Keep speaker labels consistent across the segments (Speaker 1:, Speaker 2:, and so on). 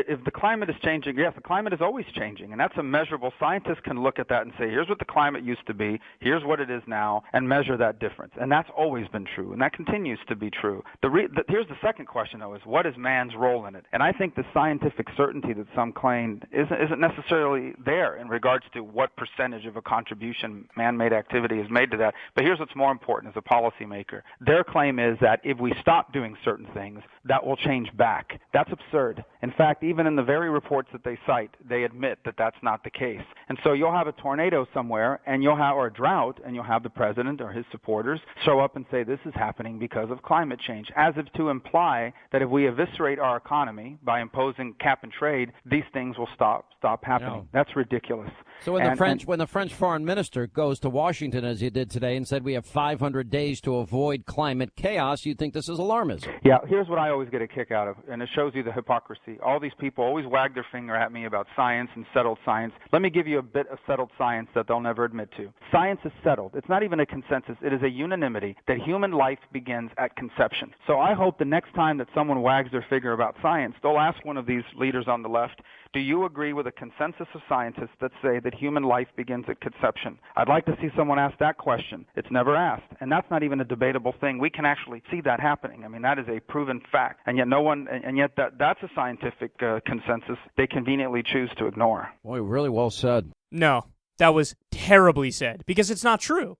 Speaker 1: If the climate is changing, yes, the climate is always changing, and that's a measurable. Scientists can look at that and say, here's what the climate used to be, here's what it is now, and measure that difference. And that's always been true, and that continues to be true. Here's the second question, though, is what is man's role in it? And I think the scientific certainty that some claim isn't necessarily there in regards to what percentage of a contribution man-made activity is made to that. But here's what's more important as a policymaker. Their claim is that if we stop doing certain things, that will change back. That's absurd. In fact, even in the very reports that they cite, they admit that that's not the case. And so you'll have a tornado somewhere, or a drought, and you'll have the president or his supporters show up and say this is happening because of climate change, as if to imply that if we eviscerate our economy by imposing cap and trade, these things will stop happening. No. That's ridiculous.
Speaker 2: So when the French foreign minister goes to Washington, as he did today, and said we have 500 days to avoid climate chaos, you think this is alarmism?
Speaker 1: Yeah, here's what I always get a kick out of, and it shows you the hypocrisy. All these people always wag their finger at me about science and settled science. Let me give you a bit of settled science that they'll never admit to. Science is settled. It's not even a consensus. It is a unanimity that human life begins at conception. So I hope the next time that someone wags their finger about science, they'll ask one of these leaders on the left, do you agree with a consensus of scientists that say that human life begins at conception? I'd like to see someone ask that question. It's never asked, and that's not even a debatable thing. We can actually see that happening. I mean, that is a proven fact, and yet that's a scientific consensus they conveniently choose to ignore.
Speaker 2: Boy, really well said.
Speaker 3: No, that was terribly said, because it's not true.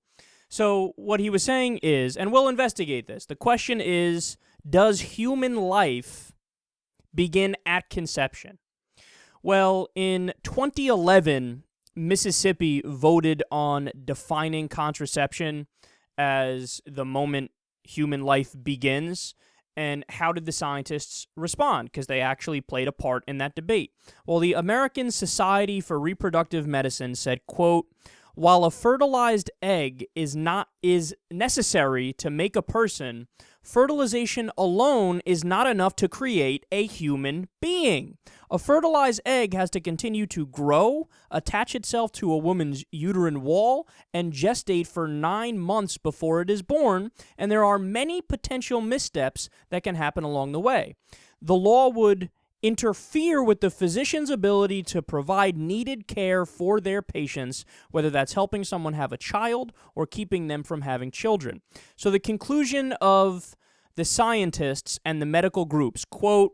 Speaker 3: So what he was saying is, and we'll investigate this, the question is, does human life begin at conception? Well, in 2011, Mississippi voted on defining contraception as the moment human life begins. And how did the scientists respond? Because they actually played a part in that debate. Well, the American Society for Reproductive Medicine said, quote, while a fertilized egg is necessary to make a person, fertilization alone is not enough to create a human being. A fertilized egg has to continue to grow, attach itself to a woman's uterine wall, and gestate for 9 months before it is born, and there are many potential missteps that can happen along the way. The law would interfere with the physician's ability to provide needed care for their patients, whether that's helping someone have a child or keeping them from having children. So the conclusion of the scientists and the medical groups, quote,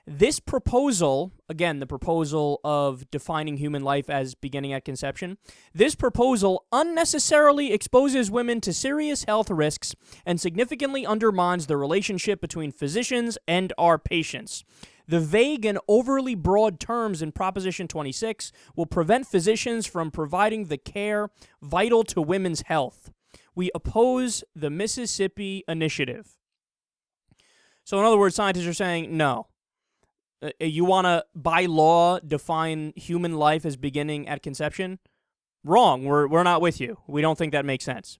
Speaker 3: this proposal, again, the proposal of defining human life as beginning at conception, this proposal unnecessarily exposes women to serious health risks and significantly undermines the relationship between physicians and our patients. The vague and overly broad terms in Proposition 26 will prevent physicians from providing the care vital to women's health. We oppose the Mississippi Initiative. So in other words, scientists are saying, no. You want to, by law, define human life as beginning at conception? Wrong. We're not with you. We don't think that makes sense.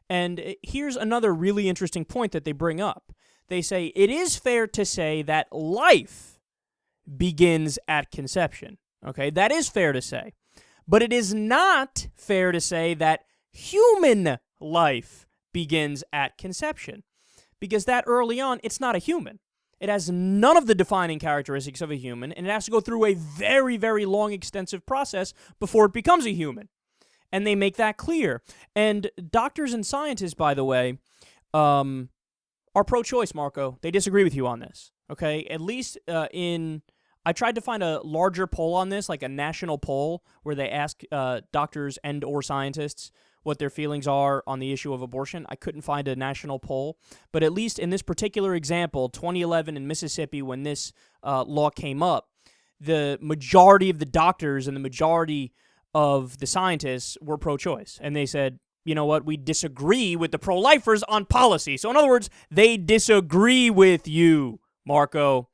Speaker 3: And here's another really interesting point that they bring up. They say it is fair to say that life begins at conception. Okay, that is fair to say. But it is not fair to say that human life begins at conception. Because that early on, it's not a human. It has none of the defining characteristics of a human, and it has to go through a very, very long, extensive process before it becomes a human. And they make that clear. And doctors and scientists, by the way, are pro-choice, Marco. They disagree with you on this, okay? At least I tried to find a larger poll on this, like a national poll, where they ask doctors and or scientists what their feelings are on the issue of abortion. I couldn't find a national poll. But at least in this particular example, 2011 in Mississippi, when this law came up, the majority of the doctors and the majority of the scientists were pro-choice. And they said, you know what, we disagree with the pro-lifers on policy. So in other words, they disagree with you, Marco.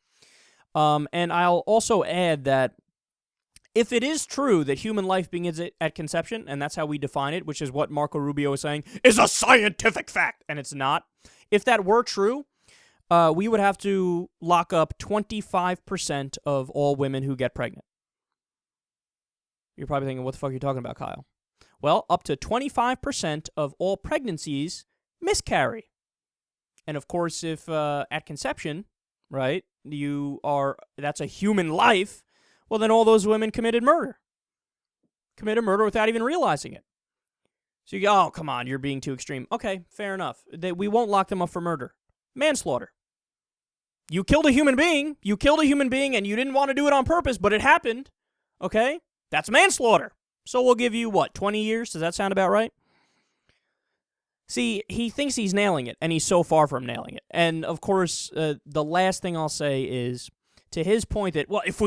Speaker 3: And I'll also add that if it is true that human life begins at conception, and that's how we define it, which is what Marco Rubio is saying, is a scientific fact, and it's not. If that were true, we would have to lock up 25% of all women who get pregnant. You're probably thinking, what the fuck are you talking about, Kyle? Well, up to 25% of all pregnancies miscarry. And of course, if at conception, right, that's a human life, well, then all those women committed murder without even realizing it. So you go, oh, come on, you're being too extreme. Okay, fair enough. We won't lock them up for murder. Manslaughter. You killed a human being, and you didn't want to do it on purpose, but it happened. Okay? That's manslaughter. So we'll give you, 20 years? Does that sound about right? See, he thinks he's nailing it, and he's so far from nailing it. And, of course, the last thing I'll say is, to his point that, well, if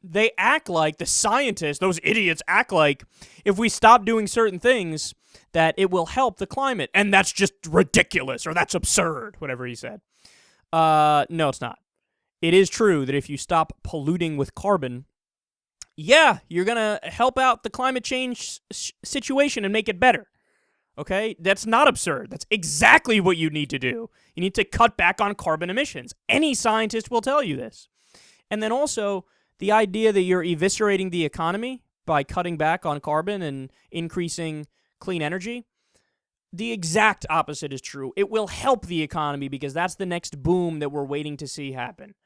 Speaker 3: they act like, the scientists, those idiots act like, if we stop doing certain things, that it will help the climate. And that's just ridiculous, or that's absurd, whatever he said. No, it's not. It is true that if you stop polluting with carbon, yeah, you're going to help out the climate change situation and make it better. Okay? That's not absurd. That's exactly what you need to do. You need to cut back on carbon emissions. Any scientist will tell you this. And then also, the idea that you're eviscerating the economy by cutting back on carbon and increasing clean energy, the exact opposite is true. It will help the economy because that's the next boom that we're waiting to see happen.